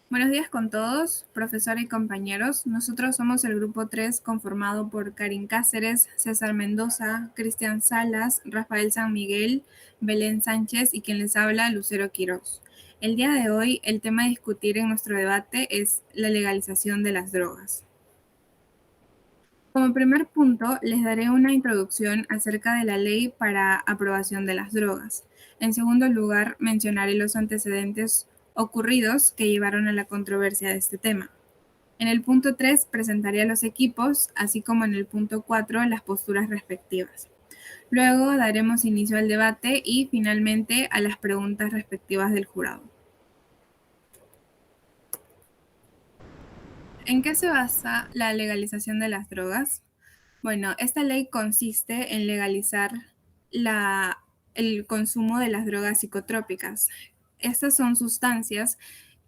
Buenos días con todos, profesora y compañeros. Nosotros somos el grupo 3 conformado por Karin Cáceres, César Mendoza, Cristian Salas, Rafael San Miguel, Belén Sánchez y quien les habla, Lucero Quirós. El día de hoy, el tema a discutir en nuestro debate es la legalización de las drogas. Como primer punto, les daré una introducción acerca de la ley para aprobación de las drogas. En segundo lugar, mencionaré los antecedentes ocurridos que llevaron a la controversia de este tema. En el punto 3 presentaré a los equipos, así como en el punto 4 las posturas respectivas. Luego daremos inicio al debate y finalmente a las preguntas respectivas del jurado. ¿En qué se basa la legalización de las drogas? Bueno, esta ley consiste en legalizar el consumo de las drogas psicotrópicas. Estas son sustancias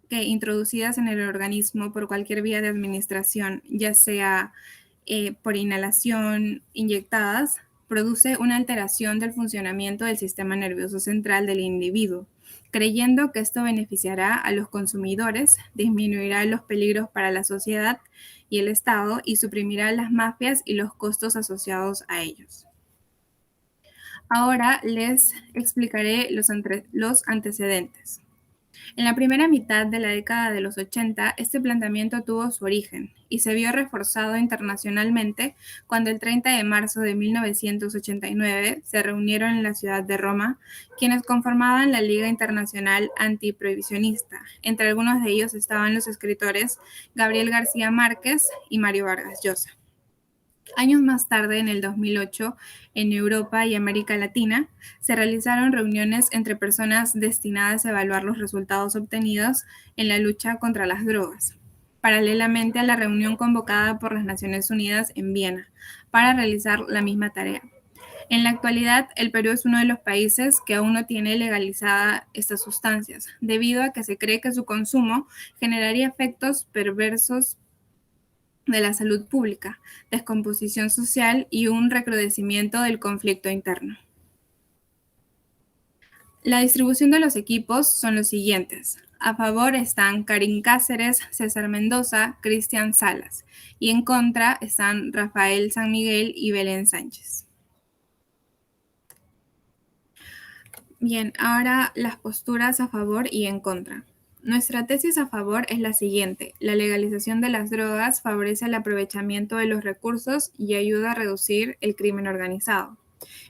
que introducidas en el organismo por cualquier vía de administración, ya sea por inhalación, inyectadas, produce una alteración del funcionamiento del sistema nervioso central del individuo, creyendo que esto beneficiará a los consumidores, disminuirá los peligros para la sociedad y el Estado y suprimirá las mafias y los costos asociados a ellos. Ahora les explicaré los antecedentes. En la primera mitad de la década de los 80, este planteamiento tuvo su origen y se vio reforzado internacionalmente cuando el 30 de marzo de 1989 se reunieron en la ciudad de Roma quienes conformaban la Liga Internacional Antiprohibicionista. Entre algunos de ellos estaban los escritores Gabriel García Márquez y Mario Vargas Llosa. Años más tarde, en el 2008, en Europa y América Latina, se realizaron reuniones entre personas destinadas a evaluar los resultados obtenidos en la lucha contra las drogas, paralelamente a la reunión convocada por las Naciones Unidas en Viena, para realizar la misma tarea. En la actualidad, el Perú es uno de los países que aún no tiene legalizada estas sustancias, debido a que se cree que su consumo generaría efectos perversos de la salud pública, descomposición social y un recrudecimiento del conflicto interno. La distribución de los equipos son los siguientes. A favor están Karin Cáceres, César Mendoza, Cristian Salas y en contra están Rafael San Miguel y Belén Sánchez. Bien, ahora las posturas a favor y en contra. Nuestra tesis a favor es la siguiente. La legalización de las drogas favorece el aprovechamiento de los recursos y ayuda a reducir el crimen organizado.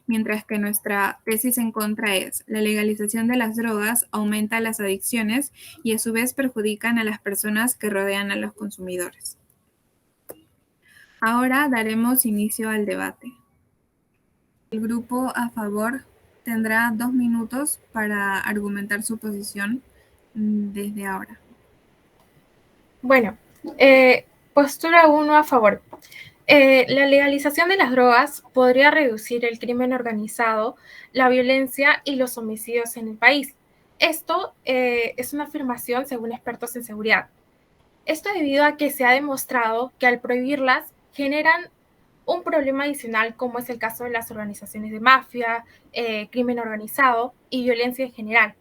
Mientras que nuestra tesis en contra es la legalización de las drogas aumenta las adicciones y a su vez perjudican a las personas que rodean a los consumidores. Ahora daremos inicio al debate. El grupo a favor tendrá 2 minutos para argumentar su posición desde ahora. Bueno, postura 1 a favor. La legalización de las drogas podría reducir el crimen organizado, la violencia y los homicidios en el país. Esto es una afirmación según expertos en seguridad. Esto debido a que se ha demostrado que al prohibirlas generan un problema adicional como es el caso de las organizaciones de mafia, crimen organizado y violencia en general.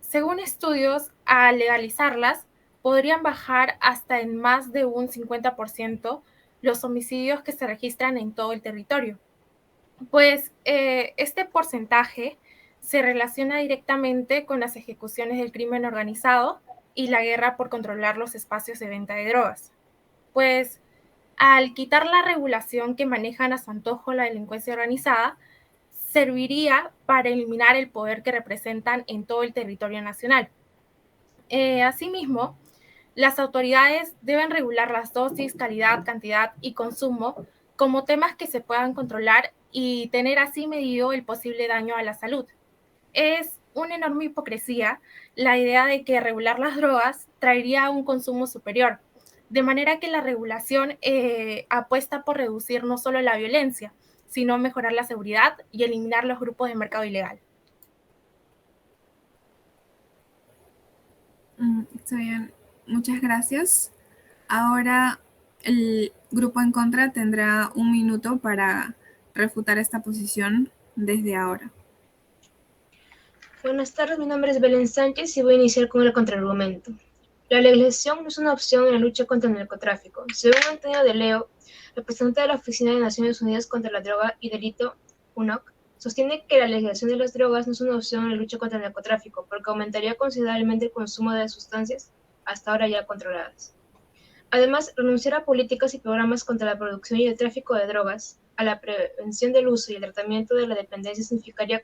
Según estudios, al legalizarlas, podrían bajar hasta en más de un 50% los homicidios que se registran en todo el territorio. Pues este porcentaje se relaciona directamente con las ejecuciones del crimen organizado y la guerra por controlar los espacios de venta de drogas. Pues al quitar la regulación que manejan a su antojo la delincuencia organizada, serviría para eliminar el poder que representan en todo el territorio nacional. Asimismo, las autoridades deben regular las dosis, calidad, cantidad y consumo como temas que se puedan controlar y tener así medido el posible daño a la salud. Es una enorme hipocresía la idea de que regular las drogas traería un consumo superior, de manera que la regulación apuesta por reducir no solo la violencia, sino mejorar la seguridad y eliminar los grupos de mercado ilegal. Está bien, muchas gracias. Ahora el grupo en contra tendrá 1 minuto para refutar esta posición desde ahora. Buenas tardes, mi nombre es Belén Sánchez y voy a iniciar con el contraargumento. La legalización no es una opción en la lucha contra el narcotráfico. Según Antonio de Leo, representante de la Oficina de Naciones Unidas contra la Droga y Delito, UNOC, sostiene que la legalización de las drogas no es una opción en la lucha contra el narcotráfico, porque aumentaría considerablemente el consumo de sustancias hasta ahora ya controladas. Además, renunciar a políticas y programas contra la producción y el tráfico de drogas, a la prevención del uso y el tratamiento de la dependencia significaría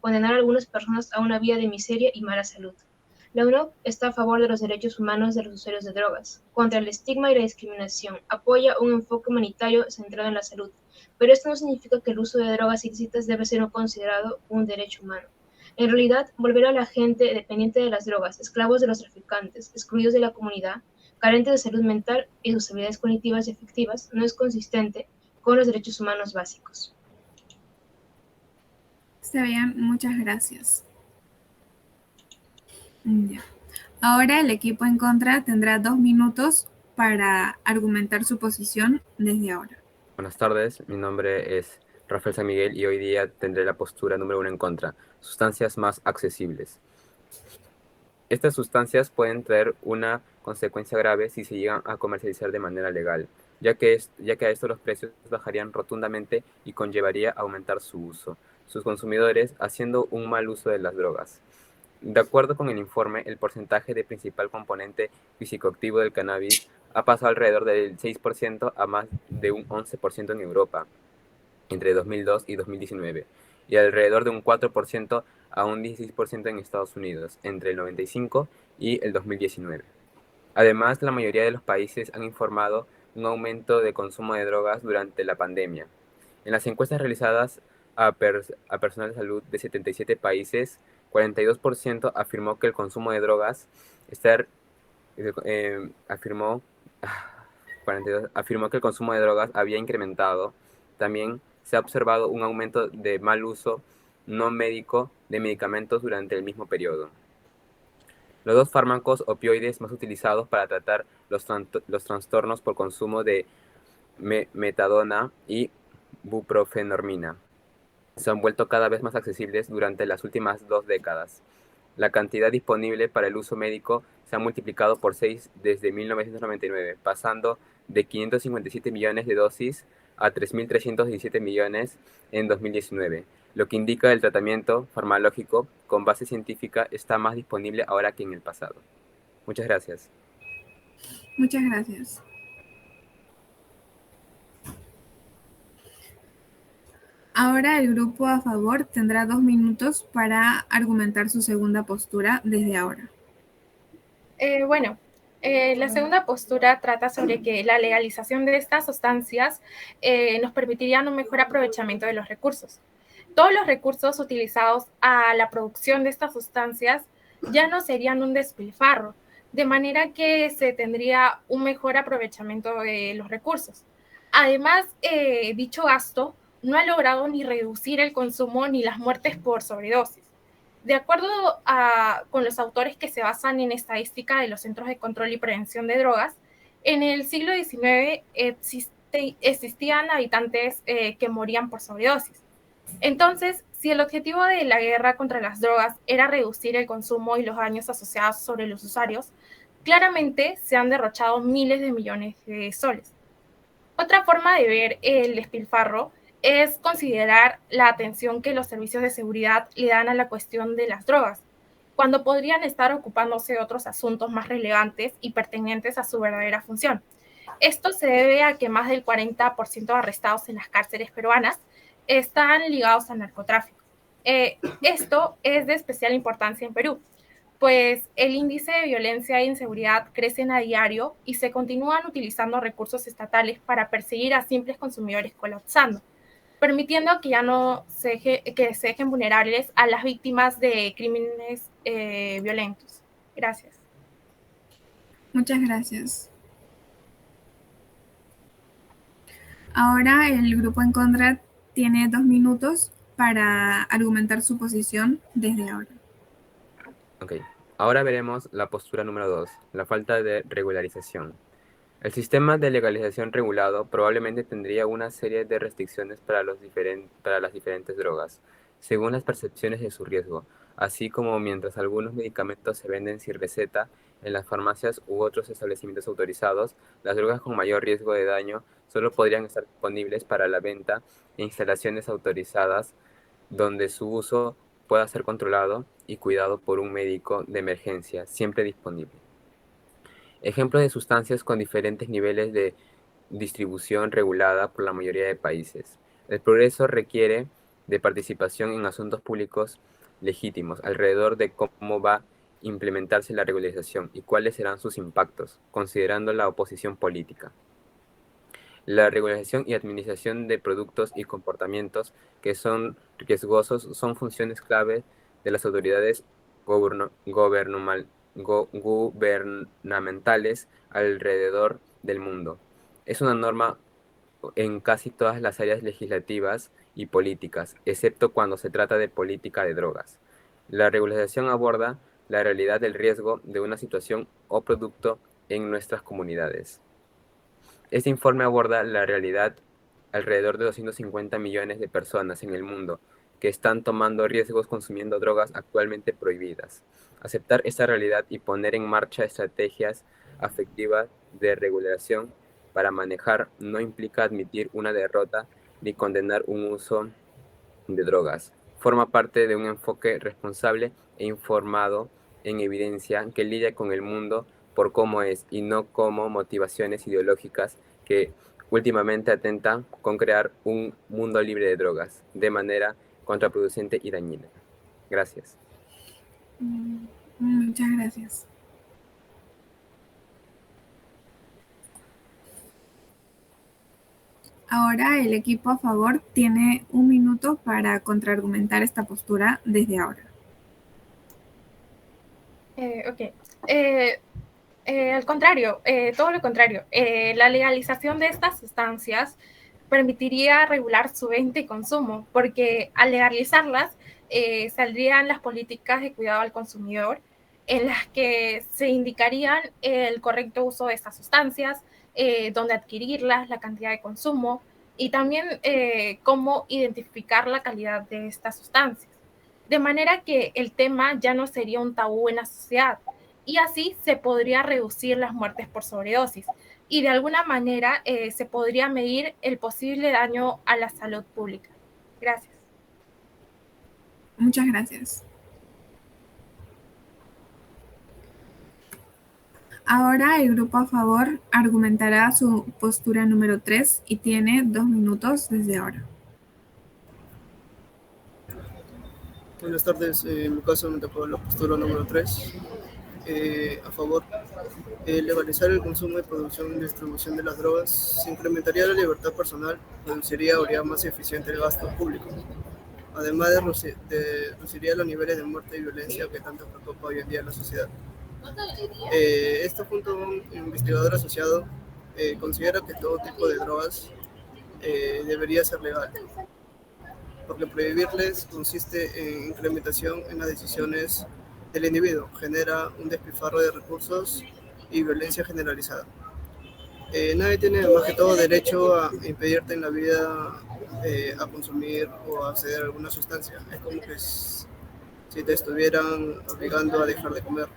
condenar a algunas personas a una vida de miseria y mala salud. La UNOC está a favor de los derechos humanos de los usuarios de drogas, contra el estigma y la discriminación, apoya un enfoque humanitario centrado en la salud, pero esto no significa que el uso de drogas ilícitas debe ser considerado un derecho humano. En realidad, volver a la gente dependiente de las drogas, esclavos de los traficantes, excluidos de la comunidad, carentes de salud mental y sus habilidades cognitivas y afectivas, no es consistente con los derechos humanos básicos. Está bien, muchas gracias. Ya. Ahora el equipo en contra tendrá 2 minutos para argumentar su posición desde ahora. Buenas tardes, mi nombre es Rafael San Miguel y hoy día tendré la postura número 1 en contra, sustancias más accesibles. Estas sustancias pueden traer una consecuencia grave si se llegan a comercializar de manera legal, ya que a esto los precios bajarían rotundamente y conllevaría a aumentar su uso, sus consumidores haciendo un mal uso de las drogas. De acuerdo con el informe, el porcentaje de principal componente físico-activo del cannabis ha pasado alrededor del 6% a más de un 11% en Europa entre 2002 y 2019, y alrededor de un 4% a un 16% en Estados Unidos entre el 95 y el 2019. Además, la mayoría de los países han informado un aumento de consumo de drogas durante la pandemia. En las encuestas realizadas a personal de salud de 77 países, 42% afirmó que el consumo de drogas afirmó, 42, afirmó que el consumo de drogas había incrementado. También se ha observado un aumento de mal uso no médico de medicamentos durante el mismo periodo. Los dos fármacos opioides más utilizados para tratar los trastornos por consumo de metadona y buprofenormina se han vuelto cada vez más accesibles durante las últimas 2 décadas. La cantidad disponible para el uso médico se ha multiplicado por 6 desde 1999, pasando de 557 millones de dosis a 3.317 millones en 2019, lo que indica que el tratamiento farmacológico con base científica está más disponible ahora que en el pasado. Muchas gracias. Muchas gracias. Ahora el grupo a favor tendrá 2 minutos para argumentar su segunda postura desde ahora. La segunda postura trata sobre que la legalización de estas sustancias nos permitiría un mejor aprovechamiento de los recursos. Todos los recursos utilizados a la producción de estas sustancias ya no serían un despilfarro, de manera que se tendría un mejor aprovechamiento de los recursos. Además, dicho gasto no ha logrado ni reducir el consumo ni las muertes por sobredosis. De acuerdo con los autores que se basan en estadística de los Centros de Control y Prevención de Drogas, en el siglo XIX existían habitantes que morían por sobredosis. Entonces, si el objetivo de la guerra contra las drogas era reducir el consumo y los daños asociados sobre los usuarios, claramente se han derrochado miles de millones de soles. Otra forma de ver el despilfarro es considerar la atención que los servicios de seguridad le dan a la cuestión de las drogas, cuando podrían estar ocupándose de otros asuntos más relevantes y pertinentes a su verdadera función. Esto se debe a que más del 40% de arrestados en las cárceles peruanas están ligados al narcotráfico. Esto es de especial importancia en Perú, pues el índice de violencia e inseguridad crecen a diario y se continúan utilizando recursos estatales para perseguir a simples consumidores colapsando, permitiendo que ya no que se dejen vulnerables a las víctimas de crímenes violentos. Gracias. Muchas gracias. Ahora el grupo en contra tiene 2 minutos para argumentar su posición desde ahora. Ok, ahora veremos la postura número 2, la falta de regularización. El sistema de legalización regulado probablemente tendría una serie de restricciones para las diferentes drogas, según las percepciones de su riesgo, así como mientras algunos medicamentos se venden sin receta en las farmacias u otros establecimientos autorizados, las drogas con mayor riesgo de daño solo podrían estar disponibles para la venta en instalaciones autorizadas donde su uso pueda ser controlado y cuidado por un médico de emergencia, siempre disponible. Ejemplos de sustancias con diferentes niveles de distribución regulada por la mayoría de países. El progreso requiere de participación en asuntos públicos legítimos alrededor de cómo va a implementarse la regularización y cuáles serán sus impactos, considerando la oposición política. La regularización y administración de productos y comportamientos que son riesgosos son funciones clave de las autoridades gubernamentales alrededor del mundo. Es una norma en casi todas las áreas legislativas y políticas, excepto cuando se trata de política de drogas. La regularización aborda la realidad del riesgo de una situación o producto en nuestras comunidades. Este informe aborda la realidad alrededor de 250 millones de personas en el mundo que están tomando riesgos consumiendo drogas actualmente prohibidas. Aceptar esta realidad y poner en marcha estrategias efectivas de regulación para manejar no implica admitir una derrota ni condenar un uso de drogas. Forma parte de un enfoque responsable e informado en evidencia que lidia con el mundo por cómo es y no como motivaciones ideológicas que últimamente atentan con crear un mundo libre de drogas de manera contraproducente y dañina. Gracias. Muchas gracias. Ahora el equipo a favor tiene 1 minuto para contraargumentar esta postura desde ahora. Al contrario, todo lo contrario. La legalización de estas sustancias permitiría regular su venta y consumo, porque al legalizarlas saldrían las políticas de cuidado al consumidor en las que se indicarían el correcto uso de estas sustancias, dónde adquirirlas, la cantidad de consumo y también cómo identificar la calidad de estas sustancias. De manera que el tema ya no sería un tabú en la sociedad y así se podría reducir las muertes por sobredosis y de alguna manera se podría medir el posible daño a la salud pública. Gracias. Muchas gracias. Ahora el grupo a favor argumentará su postura número 3 y tiene 2 minutos desde ahora. Buenas tardes, en mi caso me tocó la postura número 3. A favor, legalizar el consumo y producción y distribución de las drogas se incrementaría la libertad personal, reduciría o haría más eficiente el gasto público. Además reduciría los niveles de muerte y violencia que tanto preocupa hoy en día a la sociedad. Esto junto a un investigador asociado considera que todo tipo de drogas debería ser legal, porque prohibirles consiste en incrementación en las decisiones del individuo, genera un despilfarro de recursos y violencia generalizada. Nadie tiene más que todo derecho a impedirte en la vida a consumir o a acceder a alguna sustancia. Es como que si te estuvieran obligando a dejar de comer.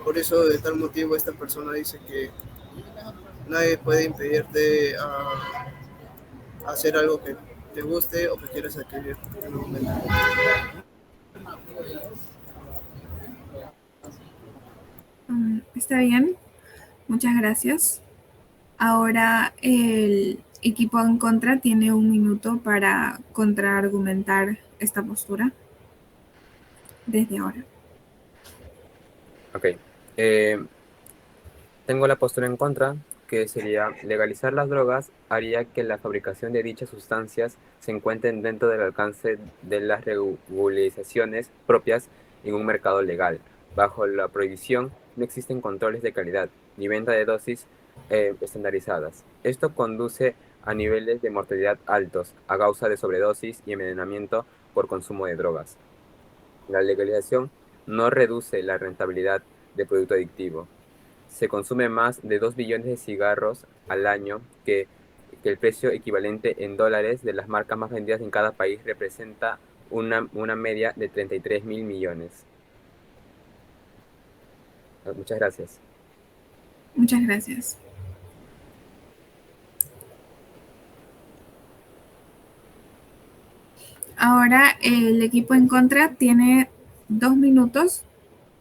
Por eso, de tal motivo, esta persona dice que nadie puede impedirte a hacer algo que te guste o que quieras adquirir en un momento. Está bien, muchas gracias. Ahora el equipo en contra tiene 1 minuto para contraargumentar esta postura desde ahora. Ok. Tengo la postura en contra, que sería legalizar las drogas haría que la fabricación de dichas sustancias se encuentren dentro del alcance de las regularizaciones propias en un mercado legal. Bajo la prohibición no existen controles de calidad ni venta de dosis estandarizadas. Esto conduce a niveles de mortalidad altos a causa de sobredosis y envenenamiento por consumo de drogas. La legalización no reduce la rentabilidad del producto adictivo. Se consume más de 2 billones de cigarros al año, que el precio equivalente en dólares de las marcas más vendidas en cada país representa una media de 33.000 millones. Muchas gracias. Muchas gracias. Ahora el equipo en contra tiene 2 minutos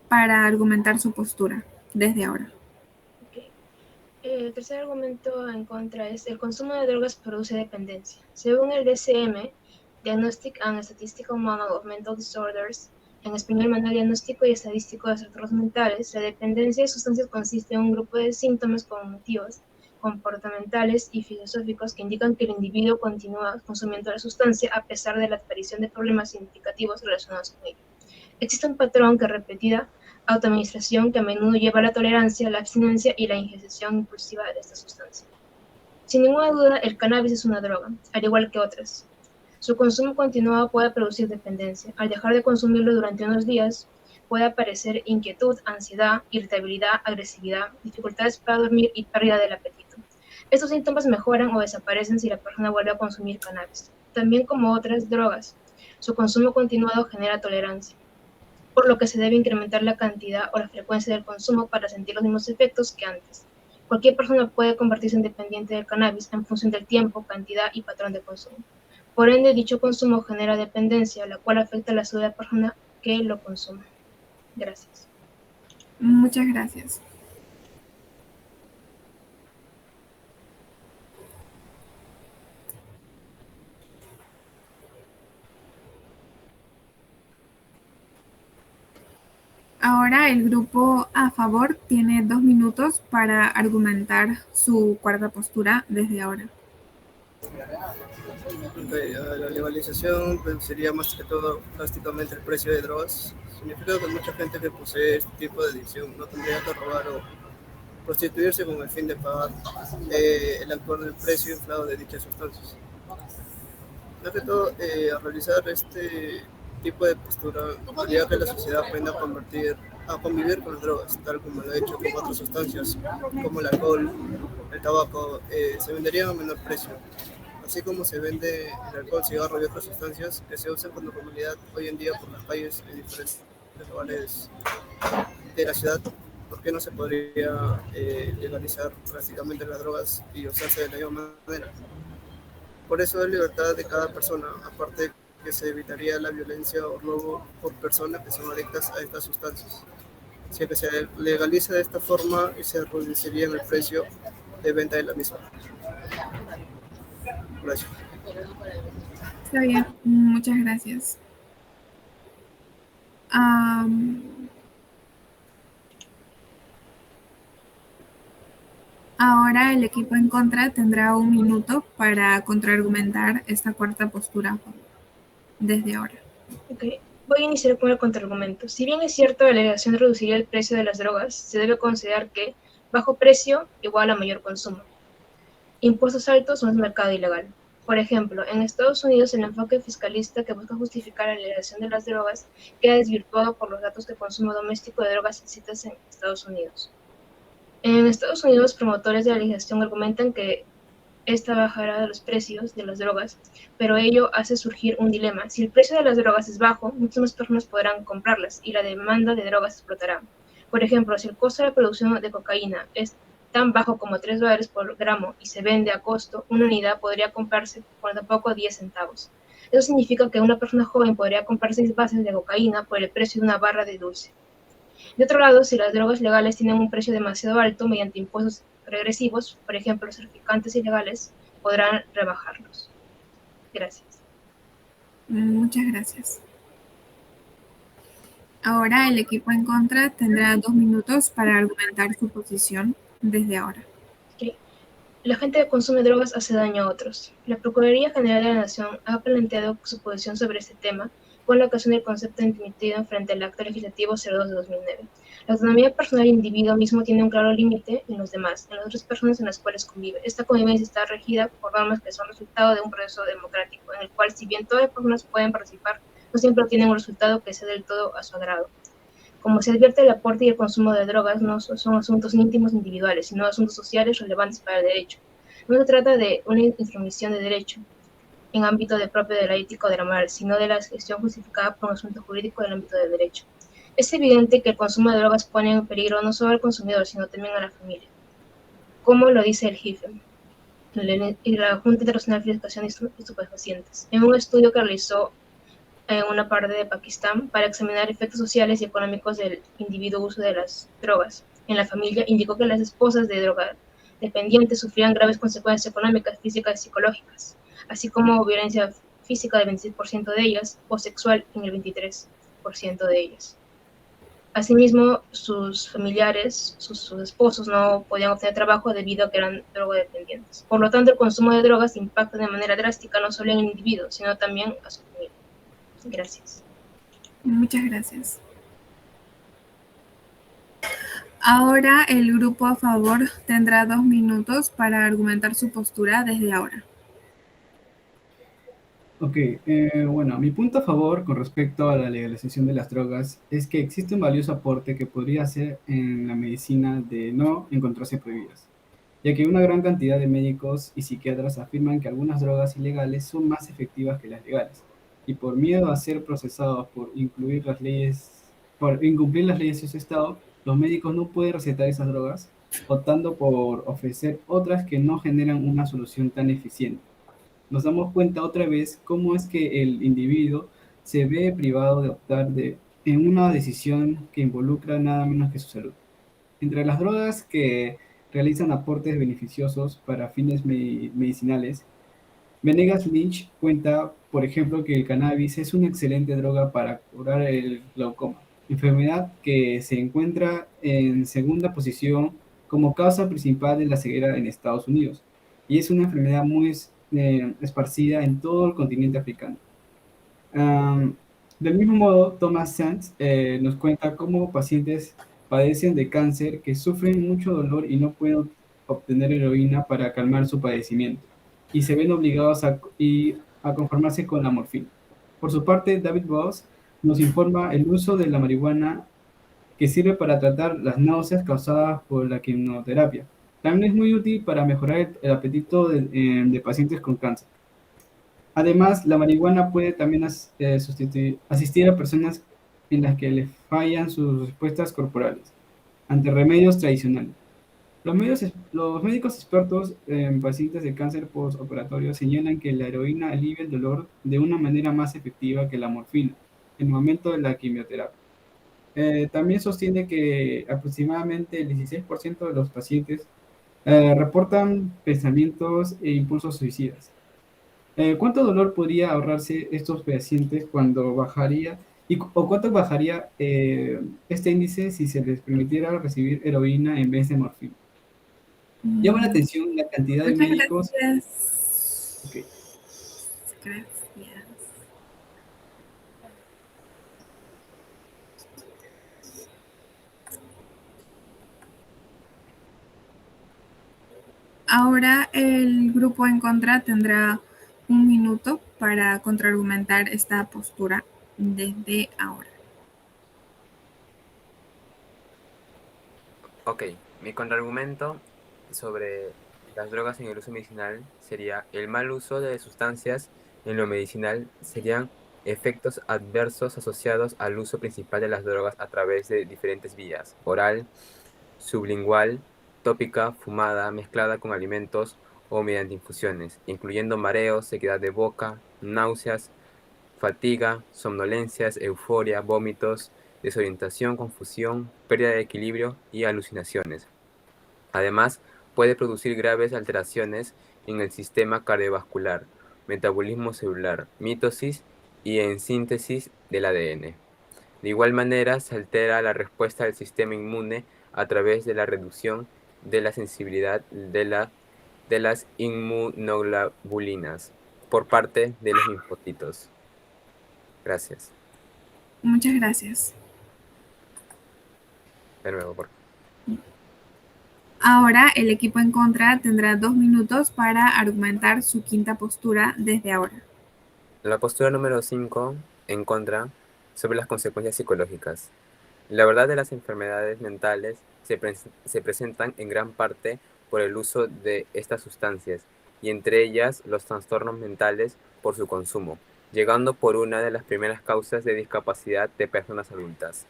para argumentar su postura desde ahora. Okay. El tercer argumento en contra es el consumo de drogas produce dependencia. Según el DSM, Diagnostic and Statistical Manual of Mental Disorders, en español Manual Diagnóstico y Estadístico de Trastornos Mentales, la dependencia de sustancias consiste en un grupo de síntomas cognitivos, comportamentales y filosóficos que indican que el individuo continúa consumiendo la sustancia a pesar de la aparición de problemas significativos relacionados con ella. Existe un patrón que repetida autoadministración que a menudo lleva a la tolerancia, la abstinencia y la ingestión impulsiva de esta sustancia. Sin ninguna duda, el cannabis es una droga, al igual que otras. Su consumo continuado puede producir dependencia. Al dejar de consumirlo durante unos días, puede aparecer inquietud, ansiedad, irritabilidad, agresividad, dificultades para dormir y pérdida del apetito. Estos síntomas mejoran o desaparecen si la persona vuelve a consumir cannabis. También como otras drogas, su consumo continuado genera tolerancia, por lo que se debe incrementar la cantidad o la frecuencia del consumo para sentir los mismos efectos que antes. Cualquier persona puede convertirse en dependiente del cannabis en función del tiempo, cantidad y patrón de consumo. Por ende, dicho consumo genera dependencia, la cual afecta a la salud de la persona que lo consume. Gracias. Muchas gracias. Ahora el grupo a favor tiene 2 minutos para argumentar su cuarta postura desde ahora. La legalización reduciría más que todo drásticamente el precio de drogas. Significa que mucha gente que posee este tipo de adicción no tendría que robar o prostituirse con el fin de pagar el actual del precio inflado de dichas sustancias. Más que todo, al realizar este tipo de postura, haría que la sociedad aprenda a convivir con las drogas, tal como lo ha hecho con otras sustancias, como el alcohol, el tabaco, se venderían a menor precio. Así como se vende el alcohol, cigarro y otras sustancias que se usan con normalidad hoy en día por las calles en diferentes lugares de la ciudad, ¿por qué no se podría legalizar drásticamente las drogas y usarse de la misma manera? Por eso es libertad de cada persona, aparte de que se evitaría la violencia o robo por personas que son adictas a estas sustancias. Si es que se legaliza de esta forma y se reduciría el precio de venta de la misma. Gracias. Está bien, muchas gracias. Ahora el equipo en contra tendrá 1 minuto para contraargumentar esta cuarta postura desde ahora. Okay. Voy a iniciar con el contraargumento. Si bien es cierto la legislación reduciría el precio de las drogas, se debe considerar que bajo precio igual a mayor consumo. Impuestos altos no es mercado ilegal. Por ejemplo, en Estados Unidos el enfoque fiscalista que busca justificar la legalización de las drogas queda desvirtuado por los datos de consumo doméstico de drogas ilícitas en Estados Unidos. En Estados Unidos, promotores de la legislación argumentan que esta bajará los precios de las drogas, pero ello hace surgir un dilema. Si el precio de las drogas es bajo, muchas más personas podrán comprarlas y la demanda de drogas explotará. Por ejemplo, si el costo de la producción de cocaína es tan bajo como $3 por gramo y se vende a costo, una unidad podría comprarse por tampoco 10 centavos. Eso significa que una persona joven podría comprar 6 bases de cocaína por el precio de una barra de dulce. De otro lado, si las drogas legales tienen un precio demasiado alto mediante impuestos regresivos, por ejemplo, los traficantes ilegales podrán rebajarlos. Gracias. Muchas gracias. Ahora el equipo en contra tendrá 2 minutos para argumentar su posición desde ahora. Okay. La gente que consume drogas hace daño a otros. La Procuraduría General de la Nación ha planteado su posición sobre este tema con la ocasión del concepto emitido frente al Acto Legislativo 02 de 2009. La autonomía personal del individuo mismo tiene un claro límite en los demás, en las otras personas en las cuales convive. Esta convivencia está regida por normas que son resultado de un proceso democrático, en el cual, si bien todas las personas pueden participar, no siempre obtienen un resultado que sea del todo a su agrado. Como se advierte, el aporte y el consumo de drogas no son asuntos íntimos individuales, sino asuntos sociales relevantes para el derecho. No se trata de una intromisión de derecho en ámbito propio de la ética o de la moral, sino de la gestión justificada por un asunto jurídico del ámbito del derecho. Es evidente que el consumo de drogas pone en peligro no solo al consumidor, sino también a la familia, como lo dice el JIFE, y la Junta Internacional de Fiscalización de Estupefacientes, en un estudio que realizó en una parte de Pakistán para examinar efectos sociales y económicos del individuo uso de las drogas. En la familia indicó que las esposas de drogadependientes sufrían graves consecuencias económicas, físicas y psicológicas, así como violencia física del 26% de ellas o sexual en el 23% de ellas. Asimismo, sus familiares, sus esposos, no podían obtener trabajo debido a que eran drogodependientes. Por lo tanto, el consumo de drogas impacta de manera drástica no solo en el individuo, sino también a su familia. Gracias. Muchas gracias. Ahora el grupo a favor tendrá 2 minutos para argumentar su postura desde ahora. Ok, bueno, mi punto a favor con respecto a la legalización de las drogas es que existe un valioso aporte que podría hacer en la medicina de no encontrarse prohibidas, ya que una gran cantidad de médicos y psiquiatras afirman que algunas drogas ilegales son más efectivas que las legales, y por miedo a ser procesados por incumplir las leyes de su estado, los médicos no pueden recetar esas drogas, optando por ofrecer otras que no generan una solución tan eficiente. Nos damos cuenta otra vez cómo es que el individuo se ve privado de en una decisión que involucra nada menos que su salud. Entre las drogas que realizan aportes beneficiosos para fines medicinales, Venegas Lynch cuenta, por ejemplo, que el cannabis es una excelente droga para curar el glaucoma, enfermedad que se encuentra en segunda posición como causa principal de la ceguera en Estados Unidos, y es una enfermedad muy esparcida en todo el continente africano. Um, del mismo modo, Thomas Sands nos cuenta cómo pacientes padecen de cáncer que sufren mucho dolor y no pueden obtener heroína para calmar su padecimiento, y se ven obligados a conformarse con la morfina. Por su parte, David Boss nos informa el uso de la marihuana que sirve para tratar las náuseas causadas por la quimioterapia. También es muy útil para mejorar el apetito de pacientes con cáncer. Además, la marihuana puede también asistir a personas en las que les fallan sus respuestas corporales ante remedios tradicionales. Los médicos expertos en pacientes de cáncer postoperatorio señalan que la heroína alivia el dolor de una manera más efectiva que la morfina en el momento de la quimioterapia. También sostiene que aproximadamente el 16% de los pacientes reportan pensamientos e impulsos suicidas. ¿Cuánto dolor podría ahorrarse estos pacientes o cuánto bajaría este índice si se les permitiera recibir heroína en vez de morfina? Llama la atención la cantidad de Muchas médicos. gracias. Okay. Gracias. Ahora el grupo en contra tendrá 1 minuto para contraargumentar esta postura desde ahora. Ok, mi contraargumento sobre las drogas en el uso medicinal sería el mal uso de sustancias en lo medicinal serían efectos adversos asociados al uso principal de las drogas a través de diferentes vías: oral, sublingual, tópica, fumada, mezclada con alimentos o mediante infusiones, incluyendo mareos, sequedad de boca, náuseas, fatiga, somnolencias, euforia, vómitos, desorientación, confusión, pérdida de equilibrio y alucinaciones. Además, puede producir graves alteraciones en el sistema cardiovascular, metabolismo celular, mitosis y en síntesis del ADN. De igual manera, se altera la respuesta del sistema inmune a través de la reducción de la sensibilidad de las inmunoglobulinas por parte de los linfocitos. Gracias. Muchas gracias. De nuevo, por favor. Ahora el equipo en contra tendrá 2 minutos para argumentar su quinta postura desde ahora. La postura número 5, en contra, sobre las consecuencias psicológicas. La verdad de las enfermedades mentales se presentan en gran parte por el uso de estas sustancias, y entre ellas los trastornos mentales por su consumo, llegando por una de las primeras causas de discapacidad de personas adultas.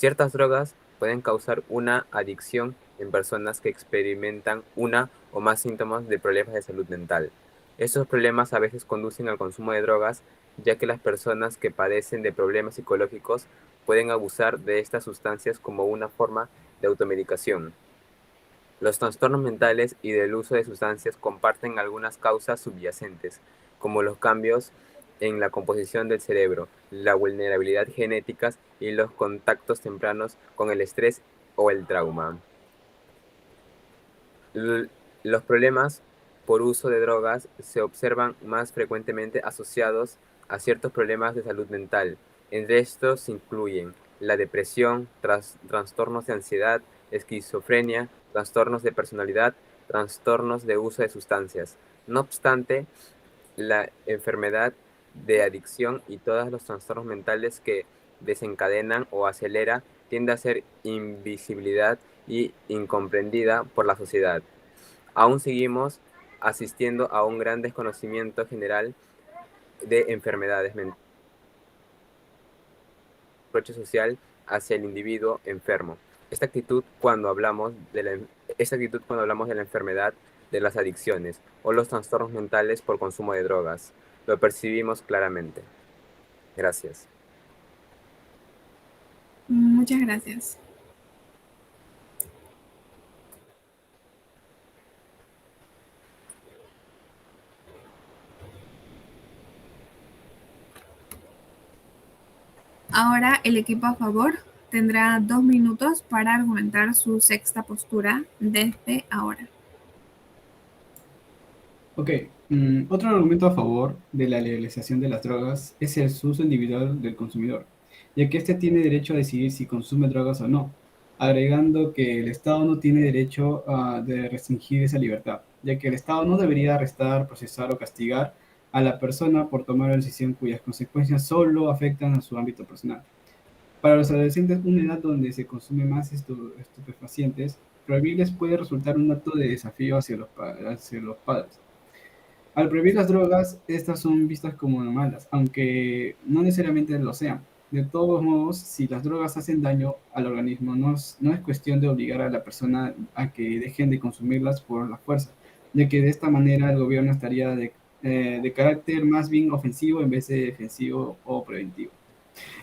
Ciertas drogas pueden causar una adicción en personas que experimentan una o más síntomas de problemas de salud mental. Estos problemas a veces conducen al consumo de drogas, ya que las personas que padecen de problemas psicológicos pueden abusar de estas sustancias como una forma de automedicación. Los trastornos mentales y del uso de sustancias comparten algunas causas subyacentes, como los cambios en la composición del cerebro, la vulnerabilidad genética y los contactos tempranos con el estrés o el trauma. Los problemas por uso de drogas se observan más frecuentemente asociados a ciertos problemas de salud mental. Entre estos se incluyen la depresión, trastornos de ansiedad, esquizofrenia, trastornos de personalidad, trastornos de uso de sustancias. No obstante, la enfermedad de adicción y todos los trastornos mentales que desencadenan o acelera tiende a ser invisibilidad y incomprendida por la sociedad. Aún seguimos asistiendo a un gran desconocimiento general de enfermedades mentales, reproche social hacia el individuo enfermo. Esta actitud cuando hablamos de la enfermedad de las adicciones o los trastornos mentales por consumo de drogas. Lo percibimos claramente. Gracias. Muchas gracias. Ahora el equipo a favor tendrá 2 minutos para argumentar su sexta postura desde ahora. Ok, otro argumento a favor de la legalización de las drogas es el uso individual del consumidor, ya que éste tiene derecho a decidir si consume drogas o no, agregando que el Estado no tiene derecho de restringir esa libertad, ya que el Estado no debería arrestar, procesar o castigar a la persona por tomar una decisión cuyas consecuencias solo afectan a su ámbito personal. Para los adolescentes, una edad donde se consume más estupefacientes, prohibirles puede resultar un acto de desafío hacia los padres. Al prohibir las drogas, estas son vistas como malas, aunque no necesariamente lo sean. De todos modos, si las drogas hacen daño al organismo, no es cuestión de obligar a la persona a que dejen de consumirlas por la fuerza, ya que de esta manera el gobierno estaría de carácter más bien ofensivo en vez de defensivo o preventivo.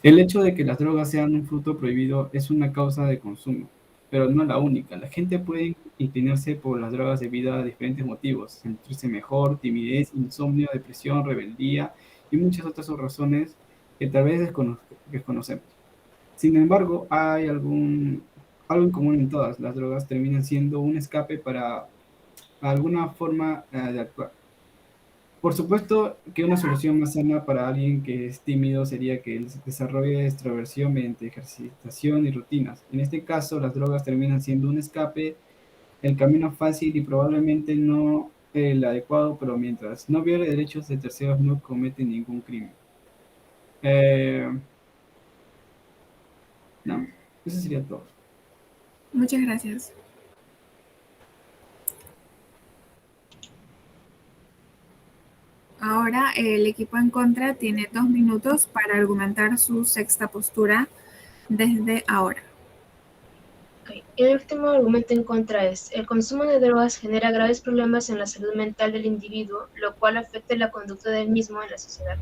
El hecho de que las drogas sean un fruto prohibido es una causa de consumo, pero no la única. La gente puede inclinarse por las drogas debido a diferentes motivos: sentirse mejor, timidez, insomnio, depresión, rebeldía y muchas otras razones que tal vez desconocemos. Sin embargo, hay algo en común en todas. Las drogas terminan siendo un escape para alguna forma de actuar. Por supuesto que una solución más sana para alguien que es tímido sería que él desarrolle extroversión mediante ejercitación y rutinas. En este caso, las drogas terminan siendo un escape, el camino fácil y probablemente no el adecuado, pero mientras no viole derechos de terceros no comete ningún crimen. No, eso sería todo. Muchas gracias. Ahora el equipo en contra tiene 2 minutos para argumentar su sexta postura desde ahora. Okay. El último argumento en contra es: el consumo de drogas genera graves problemas en la salud mental del individuo, lo cual afecta la conducta del mismo en la sociedad.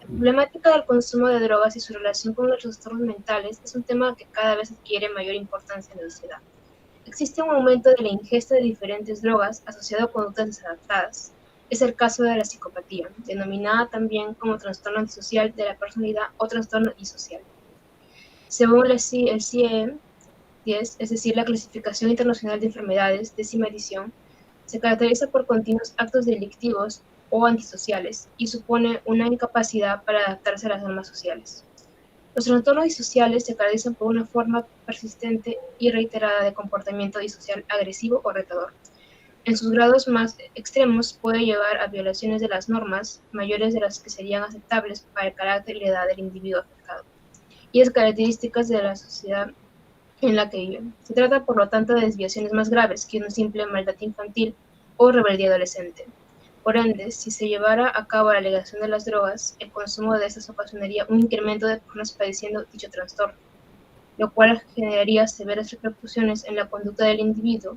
La problemática del consumo de drogas y su relación con los trastornos mentales es un tema que cada vez adquiere mayor importancia en la sociedad. Existe un aumento de la ingesta de diferentes drogas asociado a conductas desadaptadas. Es el caso de la psicopatía, denominada también como trastorno antisocial de la personalidad o trastorno disocial. Según el CIE-10, es decir, la Clasificación Internacional de Enfermedades, 10ª edición, se caracteriza por continuos actos delictivos o antisociales y supone una incapacidad para adaptarse a las normas sociales. Los trastornos disociales se caracterizan por una forma persistente y reiterada de comportamiento disocial agresivo o retador. En sus grados más extremos puede llevar a violaciones de las normas mayores de las que serían aceptables para el carácter y la edad del individuo afectado y las características de la sociedad en la que viven. Se trata, por lo tanto, de desviaciones más graves que una simple maldad infantil o rebeldía adolescente. Por ende, si se llevara a cabo la legalización de las drogas, el consumo de estas ocasionaría un incremento de personas padeciendo dicho trastorno. lo cual generaría severas repercusiones en la conducta del individuo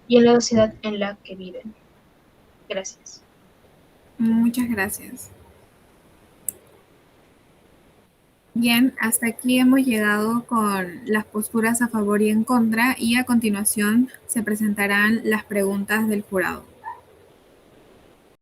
y en la sociedad en la que viven. Gracias. Muchas gracias. Bien, hasta aquí hemos llegado con las posturas a favor y en contra y a continuación se presentarán las preguntas del jurado.